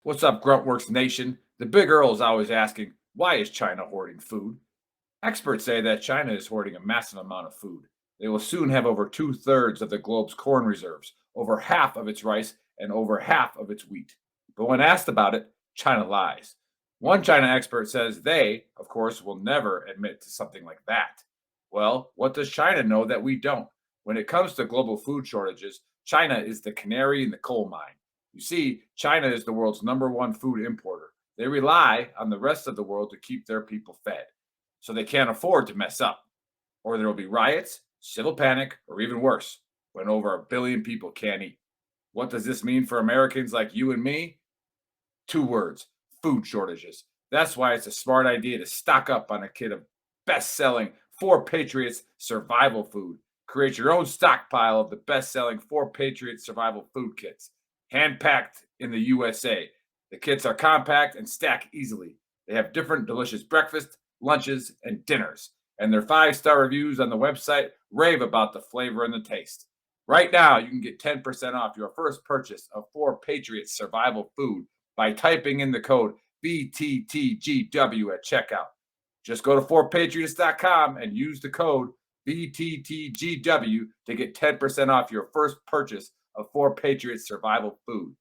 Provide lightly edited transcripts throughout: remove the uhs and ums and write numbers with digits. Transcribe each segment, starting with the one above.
What's up, Gruntworks Nation? The Big Earl is always asking, why is China hoarding food? Experts say that China is hoarding a massive amount of food. They will soon have over two-thirds of the globe's corn reserves, over half of its rice, and over half of its wheat. But when asked about it, China lies. One China expert says they, of course, will never admit to something like that. Well, what does China know that we don't? When it comes to global food shortages, China is the canary in the coal mine. You see, China is the world's #1 food importer. They rely on the rest of the world to keep their people fed. So they can't afford to mess up. Or there will be riots, civil panic, or even worse, when over 1 billion people can't eat. What does this mean for Americans like you and me? 2 words: food shortages. That's why it's a smart idea to stock up on a kit of best-selling 4 Patriots survival food. Create your own stockpile of the best-selling 4 Patriots survival food kits. Hand-packed in the USA. The kits are compact and stack easily. They have different delicious breakfasts, lunches, and dinners. And their 5-star reviews on the website rave about the flavor and the taste. Right now, you can get 10% off your first purchase of 4 Patriots survival food by typing in the code VTTGW at checkout. Just go to 4patriots.com and use the code VTTGW to get 10% off your first purchase of 4 Patriots survival food.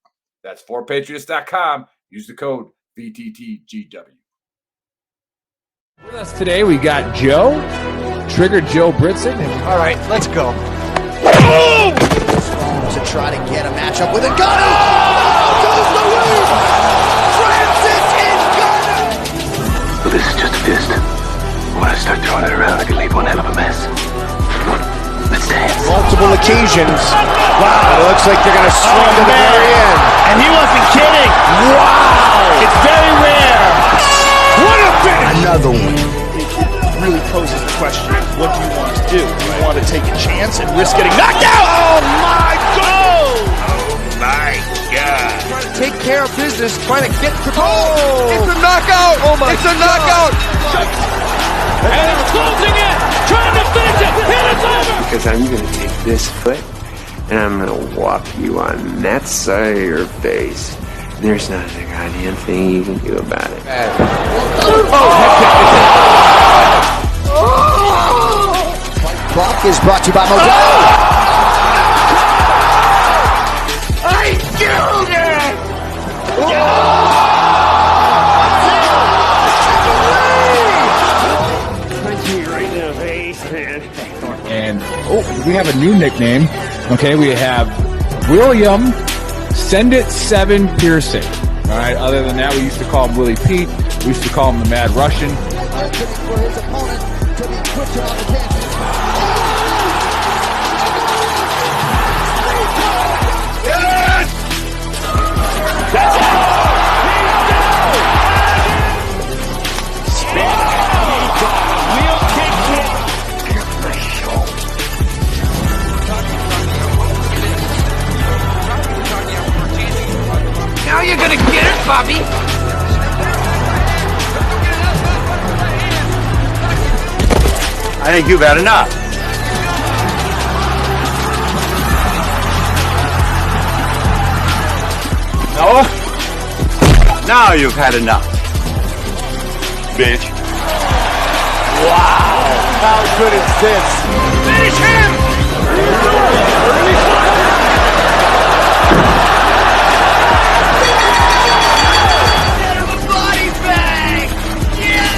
That's 4patriots.com. Use the code VTTGW. With us today, we got Joe, Trigger Joe Britson. All right, let's go. Boom! To try to get a matchup with a gun. Oh! Goes the lead! Francis is gunning! Well, this is just a fist. When I start throwing it around, I can leave one hell of a mess. Let's dance. Multiple occasions. Wow, it looks like they're going to swing to the very end. And he wasn't kidding. Wow! It's very rare. What a finish! Another one. It really poses the question, what do you want to do? Do you want to take a chance and risk getting knocked out? Oh my God! Oh my God. Trying to take care of business, trying to get to goal. It's a knockout! Oh my It's a knockout! And it's closing in, trying to finish it, and it's over! Because I'm going to take this foot and I'm going to whop you on that side of your face. There's not a goddamn thing you can do about it. Buck is brought to you by Modelo. I killed it! Right in the face, man. And we have a new nickname. Okay, we have William Send It 7 Piercing. All right, other than that, we used to call him Willie Pete. We used to call him the Mad Russian. For his opponent to be quicker on the catch. Now you're gonna get it, Bobby! I think you've had enough. No? Now you've had enough. Bitch. Wow! How good is this? Finish him! Body bag! Yeah!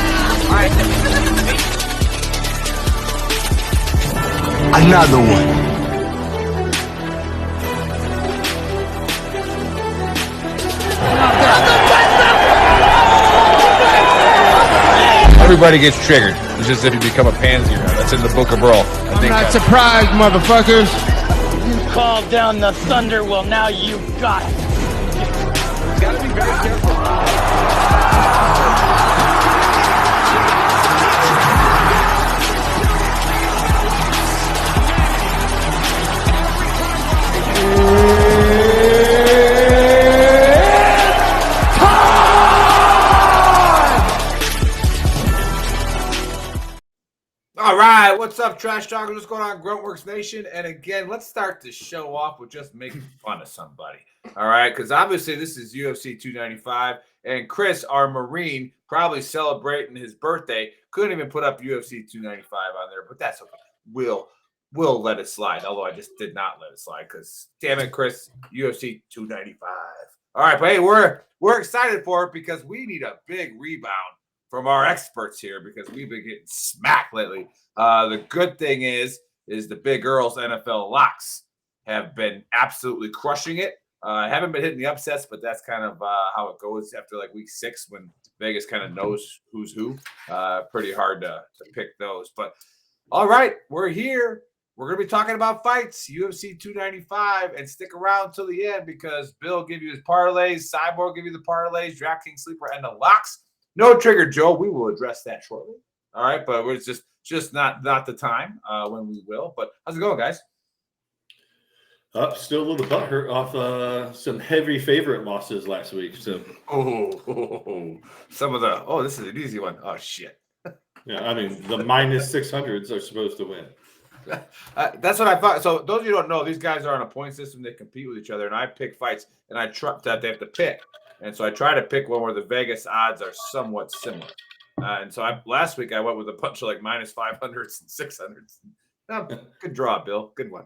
Another one. Everybody gets triggered. It's just if you become a pansy. That's in the Book of Brawl. I'm not surprised, motherfuckers. You called down the thunder, well now you got it. Gotta be very careful. All right, what's what's up, Trash Talkers? What's going on, Gruntworks Nation? And again, let's start the show off with just making fun of somebody. All right, because obviously this is UFC 295, and Chris, our Marine, probably celebrating his birthday, couldn't even put up UFC 295 on there, but that's okay. We'll let it slide, although I just did not let it slide because, damn it, Chris, UFC 295. All right, but hey, we're excited for it because we need a big rebound from our experts here because we've been getting smacked lately. The good thing is the Big Earl's NFL locks have been absolutely crushing it. Haven't been hitting the upsets, but that's kind of how it goes after like week 6 when Vegas kind of knows who's who. Pretty hard to pick those. But all right, we're here. We're going to be talking about fights, UFC 295, and stick around till the end because Bill will give you his parlays, Cyborg will give you the parlays, DraftKings Sleeper, and the locks. No trigger, Joe. We will address that shortly. All right, but it's just not the time when we will. But how's it going, guys? Still a little butthurt off some heavy favorite losses last week. So some of the this is an easy one. Oh shit. Yeah, I mean the minus 600s are supposed to win. That's what I thought. So those of you who don't know, these guys are on a point system. They compete with each other, and I pick fights, and I trust that they have to pick. And so I try to pick one where the Vegas odds are somewhat similar. And so last week I went with a bunch of like minus 500s and 600s. Oh, good draw, Bill. Good one.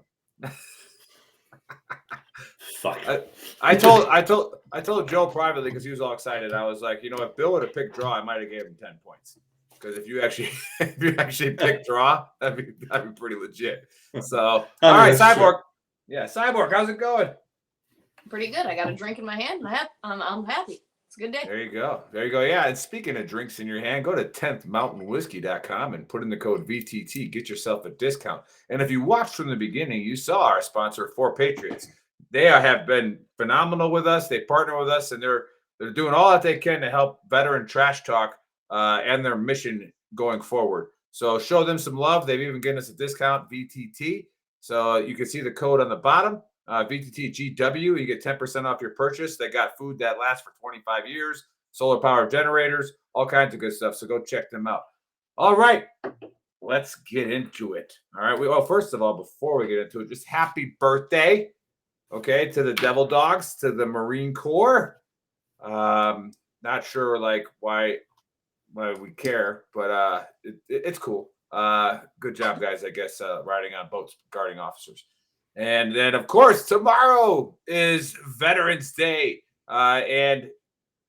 Fuck. I told Joe privately because he was all excited. I was like, if Bill would have picked draw, I might have gave him 10 points. Because if you actually pick draw, that'd be pretty legit. So all right, Cyborg. True. Yeah, Cyborg, how's it going? Pretty good. I got a drink in my hand, and I'm happy. It's a good day. There you go. Yeah, and speaking of drinks in your hand, go to 10thmountainwhiskey.com and put in the code VTT. Get yourself a discount. And if you watched from the beginning, you saw our sponsor, 4 Patriots. They have been phenomenal with us. They partner with us, and they're doing all that they can to help Veteran Trash Talk and their mission going forward. So show them some love. They've even given us a discount, VTT. So you can see the code on the bottom. VTTGW, you get 10% off your purchase. They got food that lasts for 25 years, solar power generators, all kinds of good stuff. So go check them out. All right, let's get into it. All right. Well, first of all, before we get into it, just happy birthday, okay, to the Devil Dogs, to the Marine Corps. Not sure like why we care, but it's cool. Good job, guys. I guess riding on boats, guarding officers. And then, of course, tomorrow is Veterans Day. And,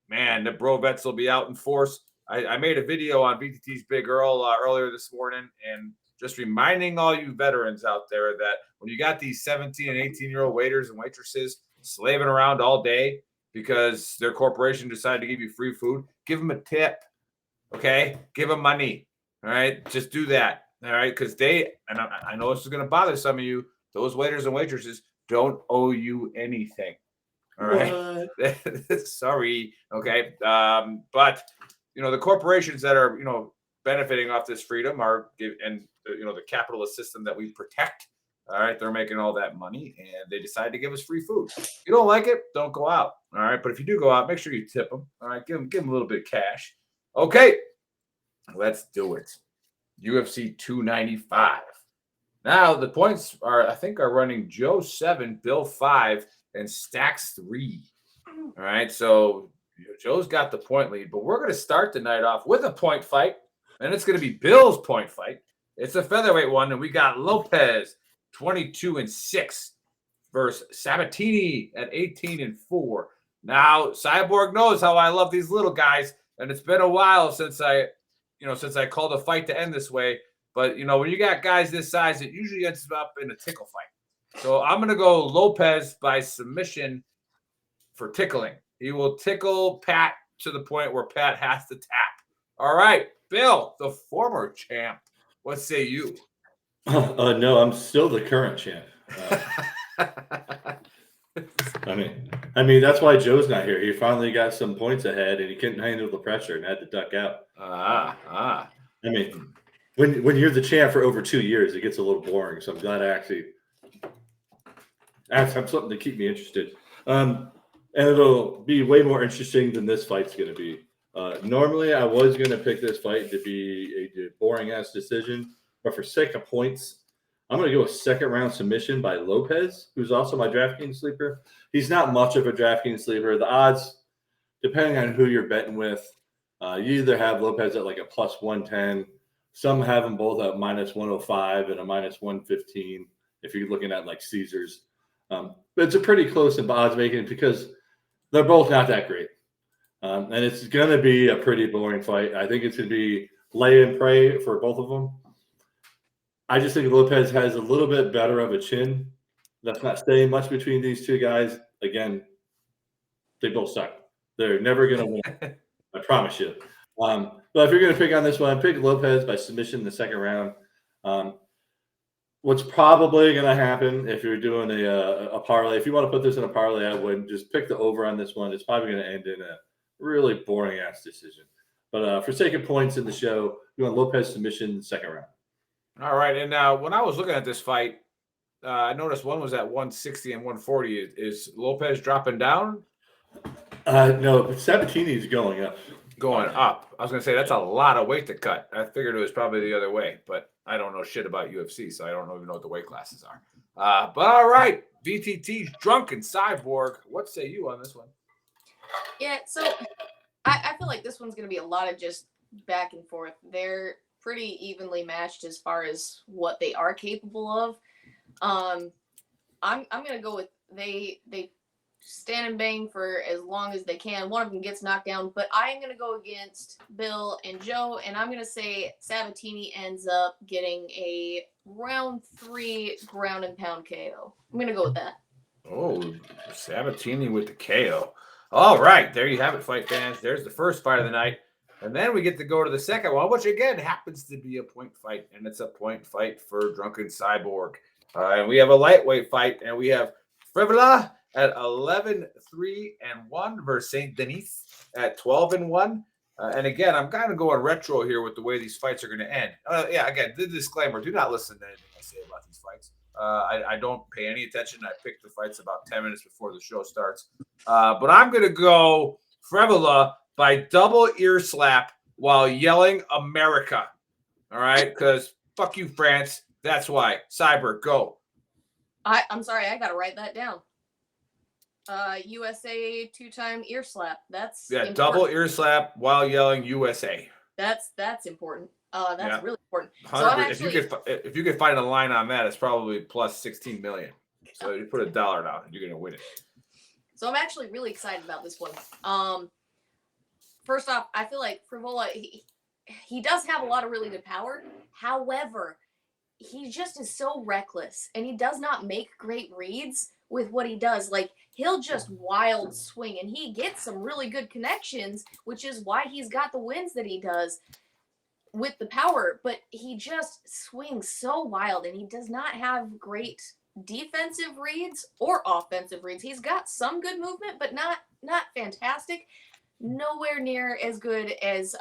man, the bro vets will be out in force. I made a video on VTT's Big Earl earlier this morning and just reminding all you veterans out there that when you got these 17 and 18-year-old waiters and waitresses slaving around all day because their corporation decided to give you free food, give them a tip, okay? Give them money, all right? Just do that, all right? Because and I know this is going to bother some of you, those waiters and waitresses don't owe you anything. All right. Sorry. Okay. But the corporations that are, benefiting off this freedom are the capitalist system that we protect. All right. They're making all that money and they decide to give us free food. If you don't like it, don't go out. All right. But if you do go out, make sure you tip them. All right. Give them a little bit of cash. Okay. Let's do it. UFC 295. Now the points are running Joe 7, Bill 5, and Stacks 3. All right, so Joe's got the point lead, but we're going to start the night off with a point fight, and it's going to be Bill's point fight. It's a featherweight one, and we got Lopez 22-6 versus Sabatini at 18-4. Now Cyborg knows how I love these little guys, and it's been a while since I called a fight to end this way. But, when you got guys this size, it usually ends up in a tickle fight. So I'm going to go Lopez by submission for tickling. He will tickle Pat to the point where Pat has to tap. All right, Bill, the former champ. What say you? No, I'm still the current champ. I mean, that's why Joe's not here. He finally got some points ahead, and he couldn't handle the pressure and had to duck out. I mean, when you're the champ for over 2 years, it gets a little boring. So I'm glad I actually have something to keep me interested. And it'll be way more interesting than this fight's going to be. Normally, I was going to pick this fight to be a boring-ass decision, But for sake of points, I'm going to go with second round submission by Lopez, who's also my DraftKings sleeper. He's not much of a DraftKings sleeper. The odds, depending on who you're betting with, you either have Lopez at like a plus 110. Some have them both at minus 105 and a minus 115 if you're looking at like Caesars. But it's a pretty close in odds making because they're both not that great. And it's going to be a pretty boring fight. I think it's going to be lay and pray for both of them. I just think Lopez has a little bit better of a chin. That's not saying much between these two guys. Again, they both suck. They're never going to win. I promise you. But if you're going to pick on this one, pick Lopez by submission in the second round. What's probably going to happen if you're doing a parlay, if you want to put this in a parlay, I would just pick the over on this one. It's probably going to end in a really boring-ass decision. But for sake of points in the show, you want Lopez submission in the second round. All right. And when I was looking at this fight, I noticed one was at 160 and 140. Is Lopez dropping down? No, Sabatini's going up. Going up. I was going to say that's a lot of weight to cut. I figured it was probably the other way, but I don't know shit about UFC, so I don't even know what the weight classes are. But all right, VTT's Drunken Cyborg. What say you on this one? Yeah, so I feel like this one's going to be a lot of just back and forth. They're pretty evenly matched as far as what they are capable of. I'm going to go with they stand and bang for as long as they can. One of them gets knocked down, but I am going to go against Bill and Joe, and I'm going to say Sabatini ends up getting a round 3 ground and pound KO. I'm going to go with that. Oh, Sabatini with the KO. All right, there you have it, fight fans. There's the first fight of the night. And then we get to go to the second one, which again happens to be a point fight, and it's a point fight for Drunken Cyborg. And we have a lightweight fight, and we have Frivola at 11-3-1 versus Saint Denis at 12-1. And again, I'm kind of going retro here with the way these fights are going to end. Yeah, again, the disclaimer: do not listen to anything I say about these fights. I don't pay any attention. I pick the fights about 10 minutes before the show starts. But I'm going to go Frivola by double ear slap while yelling America. All right? Because fuck you, France. That's why. Cyber, go. I'm sorry. I got to write that down. USA 2-time ear slap. That's important. Double ear slap while yelling USA. That's important. That's really important. So if you could find a line on that, it's probably plus 16 million. So you put $1 down, and you're gonna win it. So I'm actually really excited about this one. First off, I feel like Frivola, he does have a lot of really good power. However, he just is so reckless, and he does not make great reads with what he does. Like, he'll just wild swing, and he gets some really good connections, which is why he's got the wins that he does with the power. But he just swings so wild, and he does not have great defensive reads or offensive reads. He's got some good movement, but not fantastic. Nowhere near as good as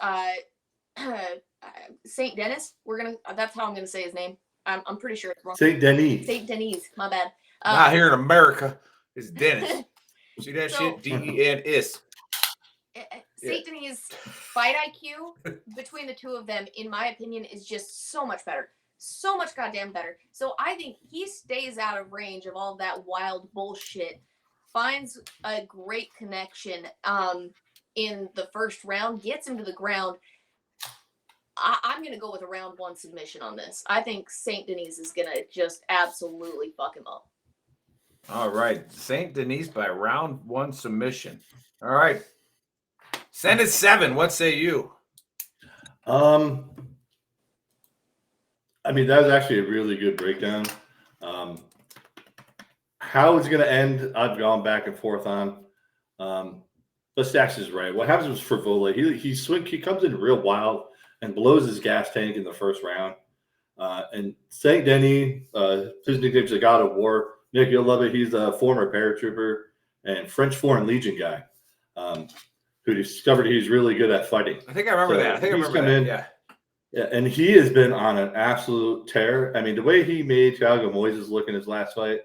Saint Denis. That's how I'm gonna say his name. I'm pretty sure it's wrong. Saint Denis. Saint Denis. My bad. Not here in America. It's Dennis. See that shit? DENIS. Saint Denis' fight IQ between the two of them, in my opinion, is just so much better. So much goddamn better. So I think he stays out of range of all that wild bullshit. Finds a great connection in the first round. Gets him to the ground. I'm going to go with a round 1 submission on this. I think Saint Denis is going to just absolutely fuck him up. All right. Saint Denis by round 1 submission. All right. Send it 7. What say you? I mean, that was actually a really good breakdown. How it's going to end, I've gone back and forth on. But Stacks is right. What happens with Frivola, he comes in real wild and blows his gas tank in the first round. And Saint Denis, his nickname's the God of War. Nick, you'll love it. He's a former paratrooper and French Foreign Legion guy who discovered he's really good at fighting. I think I remember that. Yeah, and he has been on an absolute tear. I mean, the way he made Thiago Moises look in his last fight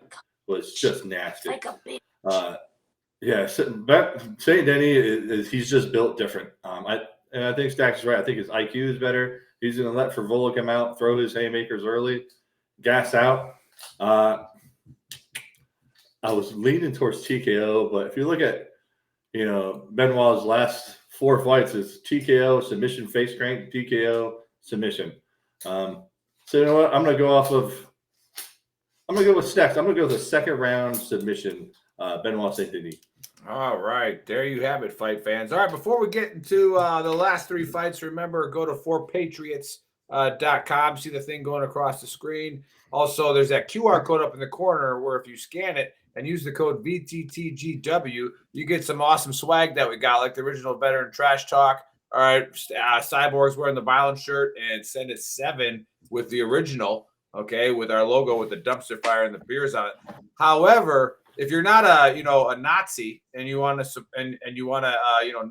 was just nasty. Like a bitch. Yeah, Saint Denis he's just built different. I think Stacks is right. I think his IQ is better. He's going to let Frivola come out, throw his haymakers early, gas out. I was leaning towards TKO, but if you look at, Benoit's last 4 fights is TKO, submission, face crank, TKO, submission. So you know what? I'm going to go with Stacks. I'm going to go with a second round submission, Benoit Saint Denis. All right, there you have it, fight fans. All right, before we get into the last 3 fights, remember, go to 4patriots.com. See the thing going across the screen. Also, there's that QR code up in the corner where if you scan it and use the code VTTGW, you get some awesome swag that we got, like the original Veteran Trash Talk. All right, Cyborg's wearing the violent shirt, and send it 7 with the original, okay, with our logo with the dumpster fire and the beers on it. However, if you're not a Nazi and you want to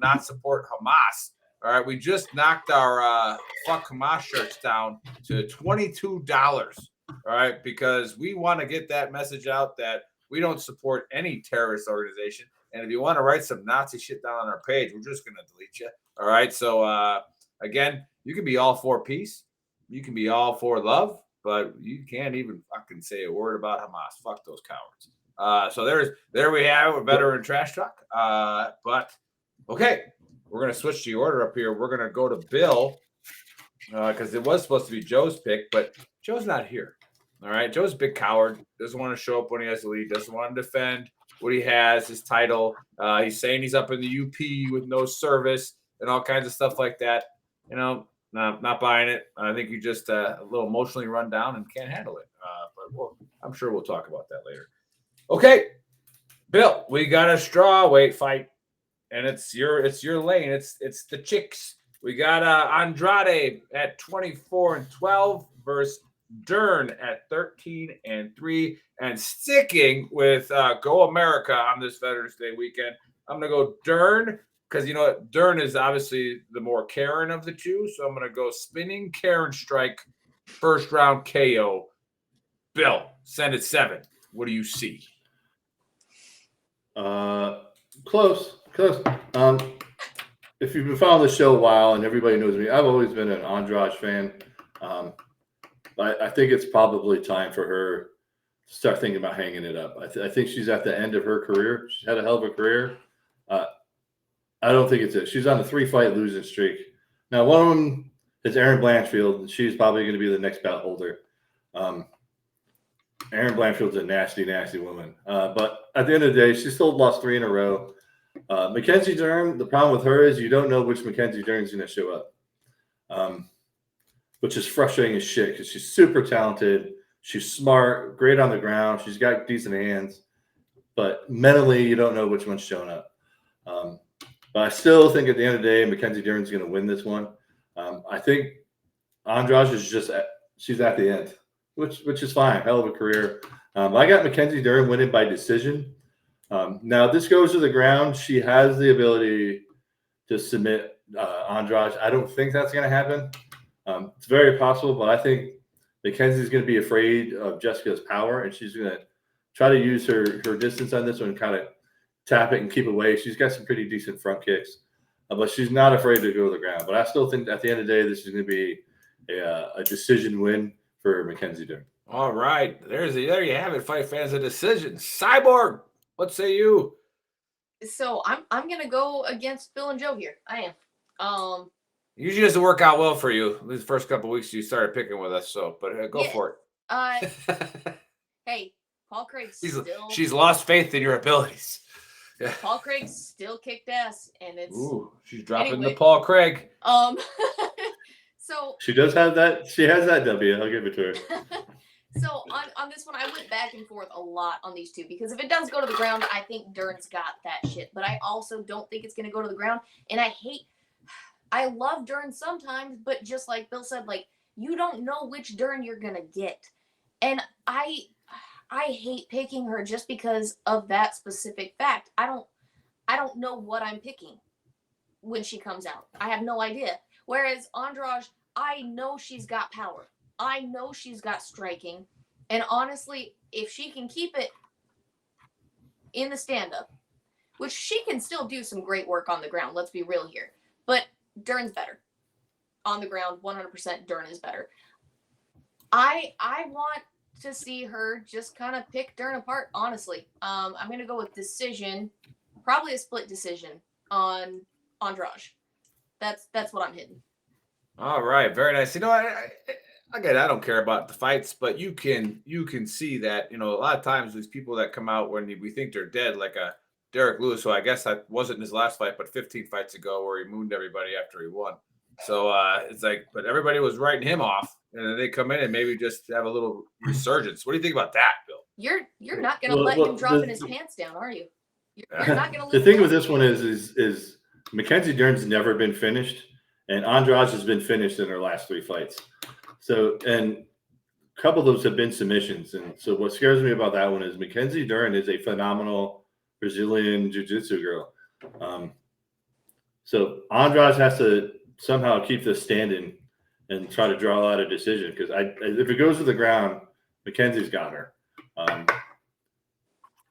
not support Hamas, all right, we just knocked our fuck Hamas shirts down to $22. All right, because we want to get that message out that we don't support any terrorist organization. And if you want to write some Nazi shit down on our page, we're just going to delete you. All right. So again, you can be all for peace, you can be all for love, but you can't even fucking say a word about Hamas. Fuck those cowards. So there we have a Veteran Trash Talk. But okay, we're gonna switch the order up here. We're gonna go to Bill because it was supposed to be Joe's pick, but Joe's not here. All right, Joe's a big coward. Doesn't want to show up when he has to lead. Doesn't want to defend what he has, his title. He's saying he's up in the UP with no service and all kinds of stuff like that. Not buying it. I think you just a little emotionally run down and can't handle it. But I'm sure we'll talk about that later. Okay, Bill, we got a strawweight fight, and it's your lane. It's the chicks. We got Andrade at 24-12 versus Dern at 13-3, and sticking with Go America on this Veterans Day weekend. I'm gonna go Dern because you know what, Dern is obviously the more Karen of the two, so I'm gonna go spinning Karen strike, first round KO. Bill, send it 7. What do you see? Close. If you've been following the show a while and everybody knows me, I've always been an Andrade fan. I think it's probably time for her to start thinking about hanging it up. I think she's at the end of her career. She's had a hell of a career. I don't think it's it. She's on a 3-fight losing streak. Now, one of them is Erin Blanchfield, and she's probably going to be the next belt holder. Erin Blanchfield's a nasty, nasty woman. But at the end of the day, she still lost 3 in a row. Mackenzie Dern, the problem with her is you don't know which Mackenzie Dern's going to show up, which is frustrating as shit because she's super talented. She's smart, great on the ground. She's got decent hands. But mentally, you don't know which one's showing up. But I still think at the end of the day, Mackenzie Dern's going to win this one. I think Andrade is she's at the end. Which is fine. Hell of a career. I got Mackenzie Dern winning by decision. Now, if this goes to the ground, she has the ability to submit Andrade. I don't think that's going to happen. It's very possible, but I think Mackenzie's going to be afraid of Jessica's power, and she's going to try to use her distance on this one and kind of tap it and keep away. She's got some pretty decent front kicks, but she's not afraid to go to the ground. But I still think at the end of the day, this is going to be a decision win for Mackenzie Dern. All right, there you have it, fight fans. A decision. Cyborg, what say you? So I'm gonna go against Bill and Joe here. I am. Usually doesn't work out well for you. These first couple of weeks you started picking with us, but go for it. Hey, Paul Craig she's lost faith in your abilities. Yeah. Paul Craig still kicked ass, and it's she's dropping the Paul Craig. So she does have that. She has that W. I'll give it to her. So on this one, I went back and forth a lot on these two because if it does go to the ground, I think Dern's got that shit. But I also don't think it's going to go to the ground. And I love Dern sometimes, but just like Bill said, like you don't know which Dern you're going to get. And I hate picking her just because of that specific fact. I don't know what I'm picking when she comes out. I have no idea. Whereas Andrade, I know she's got power. I know she's got striking. And honestly, if she can keep it in the stand-up, which she can still do some great work on the ground, let's be real here. But Dern's better. on the ground, 100% Dern is better. I want to see her just kind of pick Dern apart, honestly. I'm going to go with decision, probably a split decision on Andrade. That's what I'm hitting. All right, very nice. You know, again, I don't care about the fights, but you can see that, you know, a lot of times these people that come out when we think they're dead, like a Derek Lewis, who I guess that wasn't in his last fight, but 15 fights ago where he mooned everybody after he won. So it's like, but everybody was writing him off, and then they come in and maybe just have a little resurgence. What do you think about that, Bill? You're not going to let him drop in his pants down, are you? You're not going to. The thing with this one is Mackenzie Dern's never been finished, and Andrade has been finished in her last 3 fights. So, and a couple of those have been submissions. And so what scares me about that one is Mackenzie Dern is a phenomenal Brazilian jiu-jitsu girl. So Andrade has to somehow keep this standing and try to draw out a decision, because if it goes to the ground, Mackenzie's got her.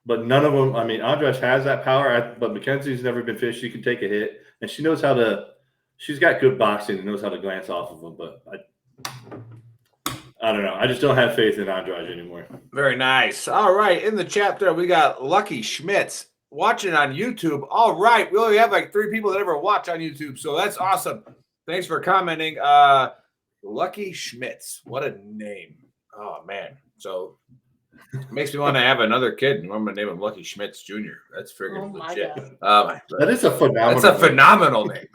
But none of them, I mean, Andrade has that power, but Mackenzie's never been fished. She can take a hit, and she knows how to – she's got good boxing and knows how to glance off of them. But I don't know. I just don't have faith in Andrade anymore. Very nice. All right, in the chat there, we got Lucky Schmitz watching on YouTube. All right, we only have like 3 people that ever watch on YouTube, so that's awesome. Thanks for commenting. Lucky Schmitz. What a name. Oh, man. So – it makes me want to have another kid. I'm going to name him Lucky Schmitz Jr. That's freaking legit. That is a phenomenal. That's a phenomenal name.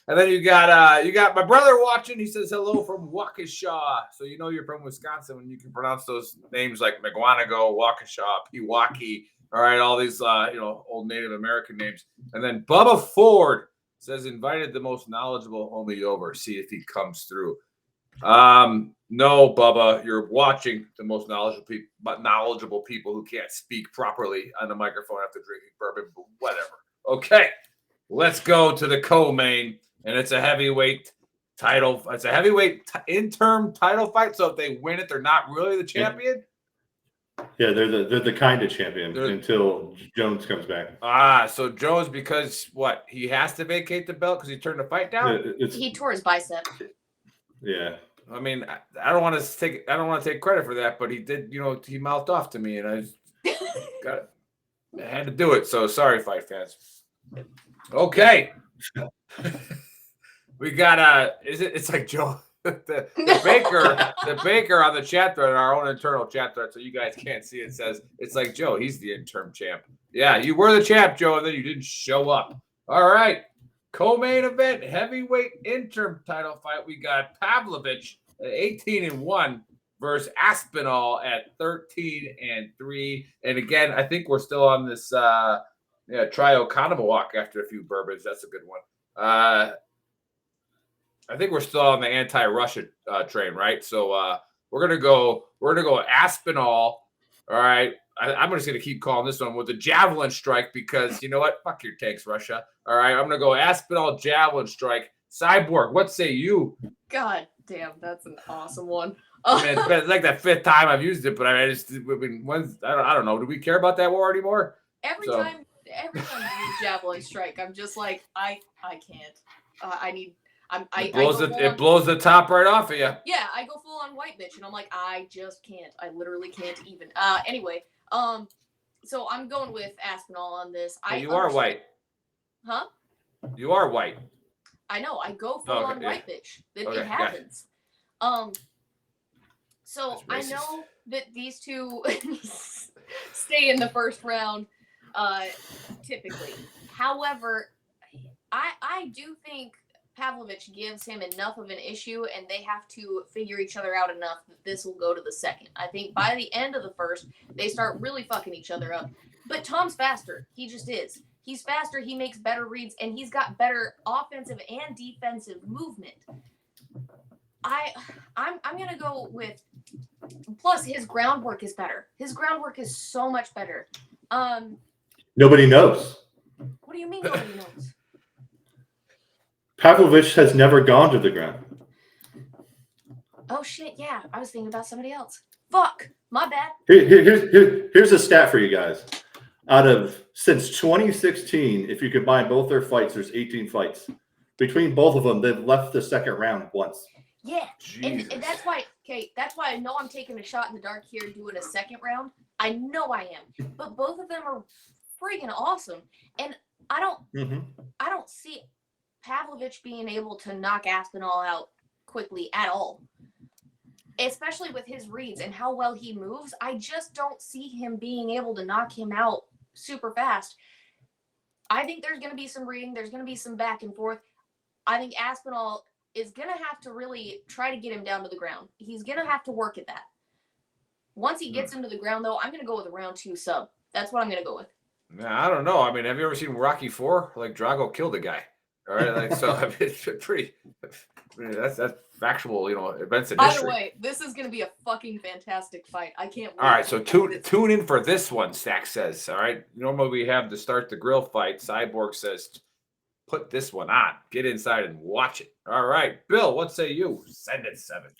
And then you got my brother watching. He says hello from Waukesha. So you know you're from Wisconsin when you can pronounce those names like McGuanago, Waukesha, Pewaukee. All right, all these old Native American names. And then Bubba Ford says invited the most knowledgeable homie over. See if he comes through. No, Bubba, you're watching the most knowledgeable people who can't speak properly on the microphone after drinking bourbon, but whatever. Okay, let's go to the co-main, and it's a heavyweight title. It's a heavyweight interim title fight. So if they win it, they're not really the champion. Yeah, they're the kind of champion until Jones comes back. So Jones, because what? He has to vacate the belt because he turned the fight down. He tore his bicep. Yeah. I mean, I don't want to take credit for that, but he did, he mouthed off to me, and I had to do it. So sorry, fight fans. Okay. We got it's like Joe, the baker on the chat thread, our own internal chat thread, so you guys can't see it, says it's like Joe, he's the interim champ. Yeah, you were the champ, Joe, and then you didn't show up. All right. Co-main event, heavyweight interim title fight. We got Pavlovich at 18-1 versus Aspinall at 13-3. And again, I think we're still on this trio Kanawalk after a few bourbons. That's a good one. I think we're still on the anti-Russia train, right? So we're gonna go Aspinall. All right. I'm just going to keep calling this one with the javelin strike because you know what? Fuck your tanks, Russia. All right. I'm going to go Aspinall javelin strike. Cyborg, what say you? God damn, that's an awesome one. I mean, it's like the 5th time I've used it, but I don't know. Do we care about that war anymore? Every time you use javelin strike, I'm just like, I can't. It blows the top right off of you. Yeah, I go full on white bitch, and I'm like, I just can't. I literally can't even. Anyway, so I'm going with Aspinall on this. You are white. Huh? You are white. I know. I go full on white bitch. It happens. So I know that these two stay in the first round, typically. However, I do think Pavlovich gives him enough of an issue, and they have to figure each other out enough that this will go to the second. I think by the end of the first, they start really fucking each other up. But Tom's faster. He just is. He's faster. He makes better reads, and he's got better offensive and defensive movement. I'm gonna go with. Plus, his groundwork is better. His groundwork is so much better. Nobody knows. What do you mean nobody knows? Pavlovich has never gone to the ground. Oh shit! Yeah, I was thinking about somebody else. Fuck, my bad. Here's a stat for you guys. Since 2016, if you combine both their fights, there's 18 fights. between both of them, they've left the second round once. Yeah, and that's why. Okay, that's why I know I'm taking a shot in the dark here, doing a second round. I know I am, but both of them are freaking awesome, and I don't see Pavlovich being able to knock Aspinall out quickly at all, especially with his reads and how well he moves. I just don't see him being able to knock him out super fast. I think there's going to be some reading. There's going to be some back and forth. I think Aspinall is going to have to really try to get him down to the ground. He's going to have to work at that. Once he gets him to the ground, though, I'm going to go with a round 2 sub. That's what I'm going to go with. I don't know. I mean, have you ever seen Rocky IV? Like, Drago killed a guy. All right, like, so I mean, it's pretty. I mean, that's factual, events in history. Either way, this is going to be a fucking fantastic fight. I can't wait. All right, so tune in for this one, Stack says. All right, normally we have to start the grill fight. Cyborg says, put this one on. Get inside and watch it. All right, Bill, what say you? Send it 7.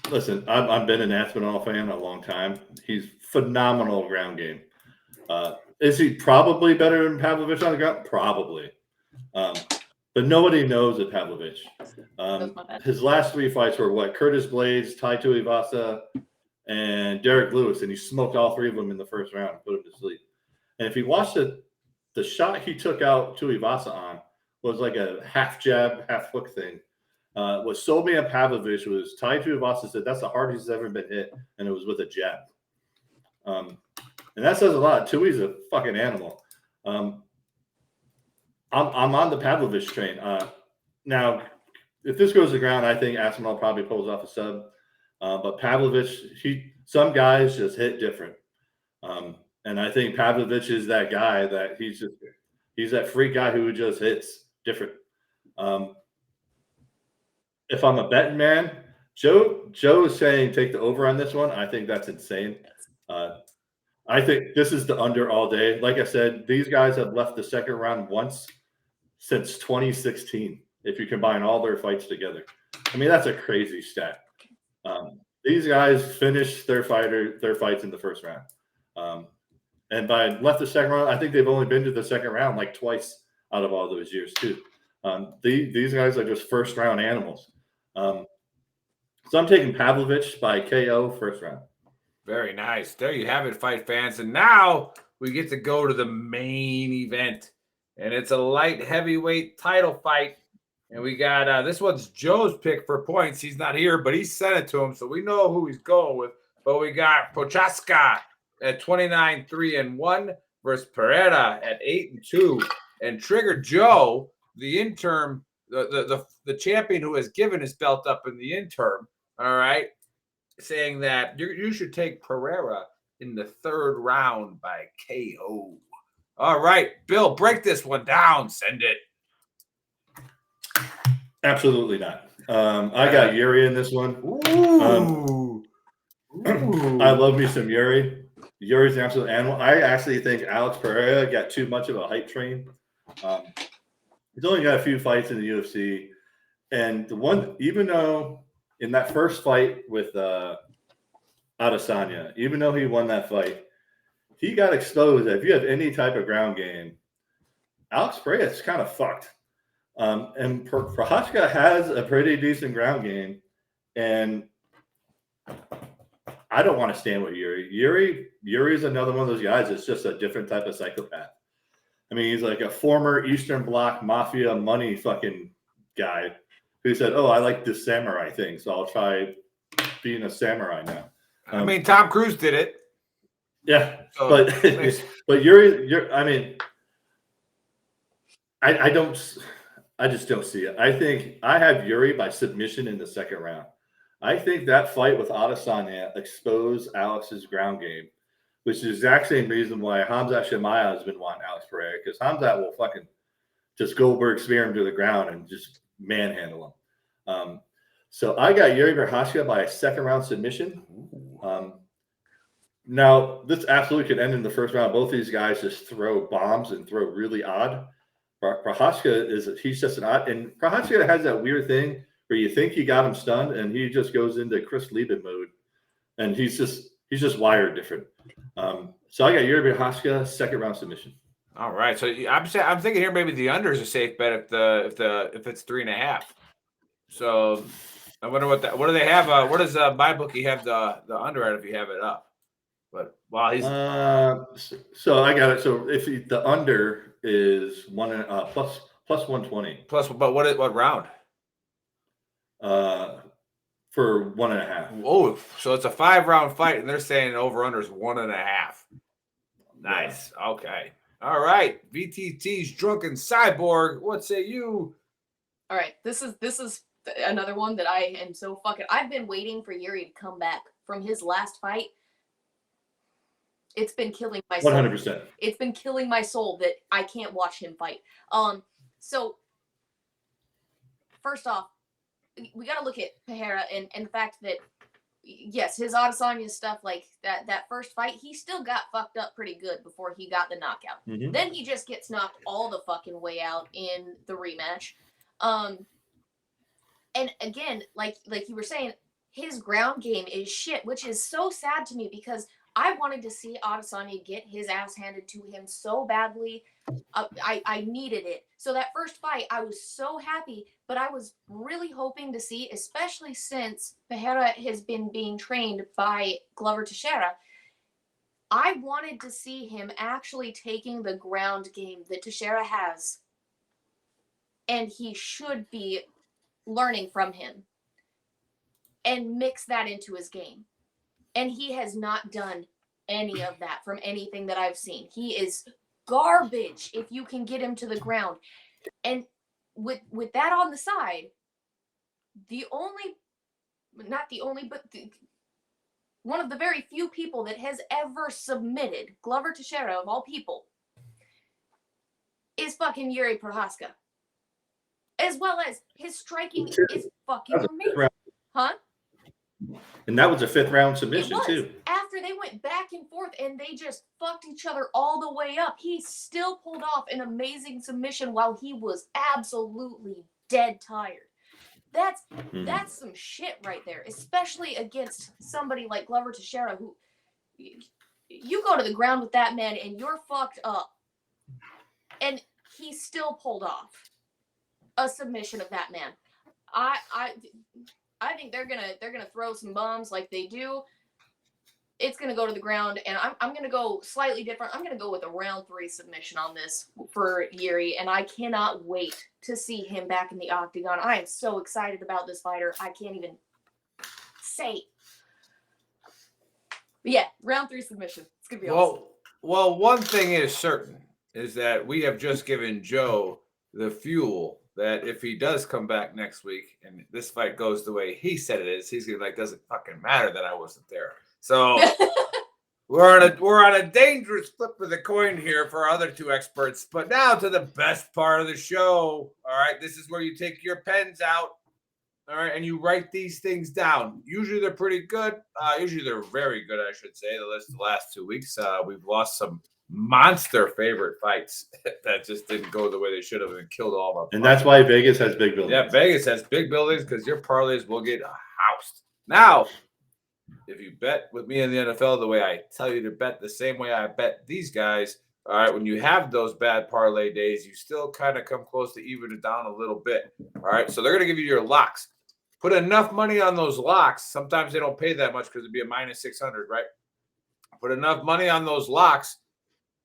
Listen, I've been an Aspinall fan a long time. He's phenomenal ground game. Is he probably better than Pavlovich on the ground? Probably. But nobody knows of Pavlovich. His last 3 fights were what? Curtis Blades, Tai Tuivasa, and Derek Lewis, and he smoked all 3 of them in the first round and put him to sleep. And if you watch the shot he took out Tuivasa on was like a half jab, half hook thing. What sold me on Pavlovich was Tai Tuivasa said that's the hardest he's ever been hit, and it was with a jab. And that says a lot. Tui's a fucking animal. I'm on the Pavlovich train. Now, if this goes to the ground, I think Aspinall probably pulls off a sub. But Pavlovich, some guys just hit different. And I think Pavlovich is that guy that he's that freak guy who just hits different. If I'm a betting man, Joe is saying take the over on this one. I think that's insane. I think this is the under all day. Like I said, these guys have left the second round once since 2016, if you combine all their fights together. I mean, that's a crazy stat. These guys finished their fights in the first round. And by left the second round, I think they've only been to the second round like twice out of all those years, too. These guys are just first round animals. So I'm taking Pavlovich by KO first round. Very nice. There you have it, fight fans. And now we get to go to the main event. And it's a light heavyweight title fight. And we got this one's Joe's pick for points. He's not here, but he sent it to him, so we know who he's going with. But we got Prochaska at 29-3-1 versus Pereira at 8-2. And Trigger Joe, the interim, the champion who has given his belt up in the interim, all right, saying that you should take Pereira in the 3rd round by KO. All right, Bill, break this one down. Send it. Absolutely not. I got Yuri in this one. Ooh. I love me some Yuri. Yuri's an absolute animal. I actually think Alex Pereira got too much of a hype train. He's only got a few fights in the UFC. And even though in that first fight with Adesanya, even though he won that fight, he got exposed. If you have any type of ground game, Alex Pereira is kind of fucked. And Prochaska has a pretty decent ground game. And I don't want to stand with Yuri. Yuri is another one of those guys that's just a different type of psychopath. I mean, he's like a former Eastern Bloc mafia money fucking guy who said, "Oh, I like this samurai thing, so I'll try being a samurai now." I mean, Tom Cruise did it. Yeah, so, but Yuri, I mean, I just don't see it. I think I have Yuri by submission in the 2nd round. I think that fight with Adesanya exposed Alex's ground game, which is the exact same reason why Hamzat Chimaev has been wanting Alex Pereira, because Hamzat will fucking just Goldberg spear him to the ground and just manhandle him. So I got Yuri Prochaska by a 2nd round submission. Now, this absolutely could end in the 1st round. Both these guys just throw bombs and throw really odd. Prochaska he's just an odd, and Prochaska has that weird thing where you think he got him stunned, and he just goes into Chris Lieben mode, and he's just wired different. So I got Yuri Prochaska 2nd round submission. All right. So I'm thinking here maybe the under is a safe bet if it's 3.5. So I wonder what do they have? What does my bookie have the under at if you have it up? But while he's so I got it. So if the under is plus 120 but what round? For 1.5. Oh, so it's a 5-round fight, and they're saying over under is 1.5. Nice. Yeah. Okay. All right. VTT's Drunken Cyborg. What say you? All right. This is another one that I am so fucking. I've been waiting for Yuri to come back from his last fight. It's been killing my soul. 100%. It's been killing my soul that I can't watch him fight. So first off, we got to look at Pereira and the fact that, yes, his Adesanya stuff, like that first fight, he still got fucked up pretty good before he got the knockout. Mm-hmm. Then he just gets knocked all the fucking way out in the rematch. And again, like you were saying, his ground game is shit, which is so sad to me because I wanted to see Adesanya get his ass handed to him so badly. I needed it. So that first fight, I was so happy, but I was really hoping to see, especially since Pereira has been being trained by Glover Teixeira, I wanted to see him actually taking the ground game that Teixeira has, and he should be learning from him, and mix that into his game. And he has not done any of that from anything that I've seen. He is garbage if you can get him to the ground. And with that on the side, one of the very few people that has ever submitted Glover Teixeira, of all people, is fucking Yuri Prochazka. As well as his striking is fucking amazing. Huh? And that was a 5th-round submission, too. After they went back and forth and they just fucked each other all the way up, he still pulled off an amazing submission while he was absolutely dead tired. That's some shit right there, especially against somebody like Glover Teixeira, who you go to the ground with that man and you're fucked up. And he still pulled off a submission of that man. I think they're gonna throw some bombs like they do. It's gonna go to the ground, and I'm gonna go slightly different. I'm gonna go with a round 3 submission on this for Yuri, and I cannot wait to see him back in the octagon. I am so excited about this fighter. I can't even say. But yeah, round 3 submission. It's gonna be awesome. Well, one thing is certain is that we have just given Joe the fuel that if he does come back next week and this fight goes the way he said it is, he's gonna be like, doesn't fucking matter that I wasn't there. So we're on a dangerous flip of the coin here for our other 2 experts. But now to the best part of the show. All right, this is where you take your pens out, all right, and you write these things down. Usually they're pretty good. Usually they're very good, I should say. The last 2 weeks, we've lost some monster favorite fights that just didn't go the way they should have and killed all of them. And that's why Vegas has big buildings. Yeah, Vegas has big buildings because your parlays will get housed. Now, if you bet with me in the NFL the way I tell you to bet, the same way I bet these guys, all right, when you have those bad parlay days, you still kind of come close to even it down a little bit. All right, so they're going to give you your locks. Put enough money on those locks. Sometimes they don't pay that much because it'd be a minus 600, right? Put enough money on those locks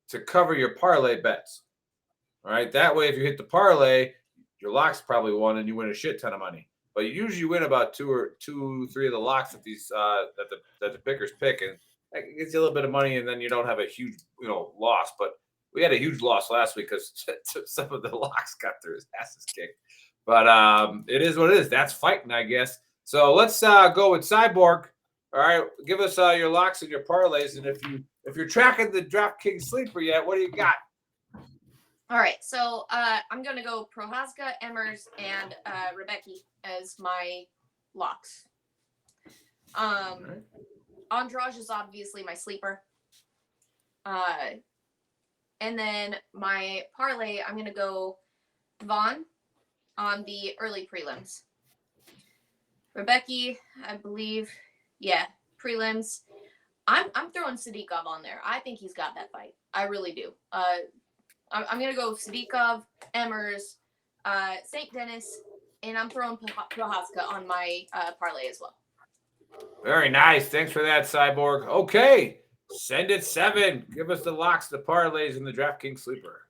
to cover your parlay bets. All right. That way, if you hit the parlay, your locks probably won and you win a shit ton of money. But you usually win about 2 or 3 of the locks that these that the pickers pick, and that gets you a little bit of money, and then you don't have a huge loss. But we had a huge loss last week because some of the locks got their asses kicked. But it is what it is. That's fighting, I guess. So let's go with Cyborg. All right, give us your locks and your parlays, and if you're tracking the DraftKings sleeper yet, what do you got? All right, so I'm gonna go Prochazka, Emmers, and Rebecca as my locks. Andrade is obviously my sleeper. And then my parlay, I'm gonna go Vaughn on the early prelims. Rebecca, I believe, yeah, prelims. I'm throwing Sadiqov on there. I think he's got that fight. I really do. I'm gonna go Sidikov, Emmers, St. Denis, and I'm throwing Prohaska on my parlay as well. Very nice. Thanks for that, Cyborg. Okay, send it 7. Give us the locks, the parlays, and the DraftKings sleeper.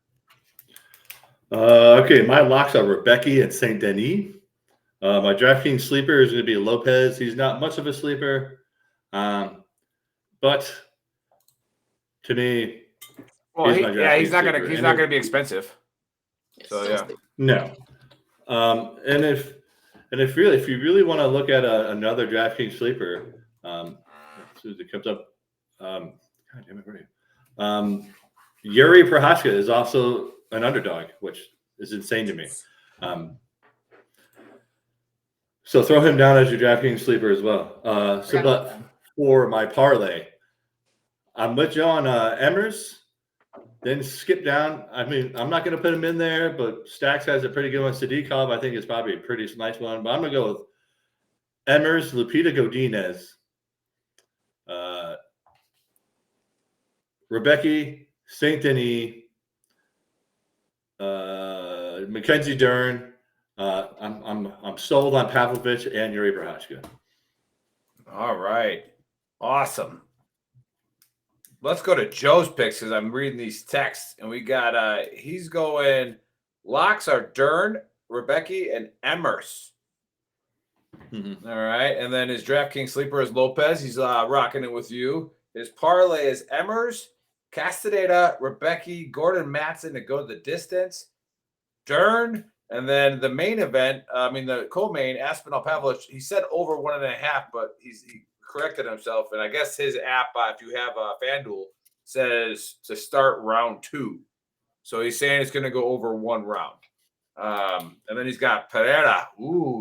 Okay, my locks are Rebecca and St. Denis. My DraftKings sleeper is going to be Lopez. He's not much of a sleeper, but to me, well, he's not gonna be expensive. So yeah, no. And if you really want to look at another DraftKings sleeper, as soon as it comes up, God damn it, where are you? Yuri Prohaska is also an underdog, which is insane to me. So throw him down as your DraftKings sleeper as well. But for my parlay, I'm with you on Emmers. Then skip down. I mean, I'm not going to put him in there, but Stacks has a pretty good one. Sidikov, I think, is probably a pretty nice one. But I'm going to go with Emmers, Lupita Godinez, Rebecca, St. Denis, Mackenzie Dern. I'm sold on Pavlovich and Yuri Prohaska. All right, awesome. Let's go to Joe's picks because I'm reading these texts, and we got he's going. Locks are Dern, Rebecca, and Emmers. Mm-hmm. All right, and then his DraftKings sleeper is Lopez. He's rocking it with you. His parlay is Emmers, Castaneda, Rebecca, Gordon Matson to go the distance, Dern, and then the main event. The co-main, Aspinall Pavlovich. He said over 1.5, but he corrected himself, and I guess his app, if you have FanDuel, says to start round 2. So he's saying it's going to go over 1 round. And then he's got Pereira.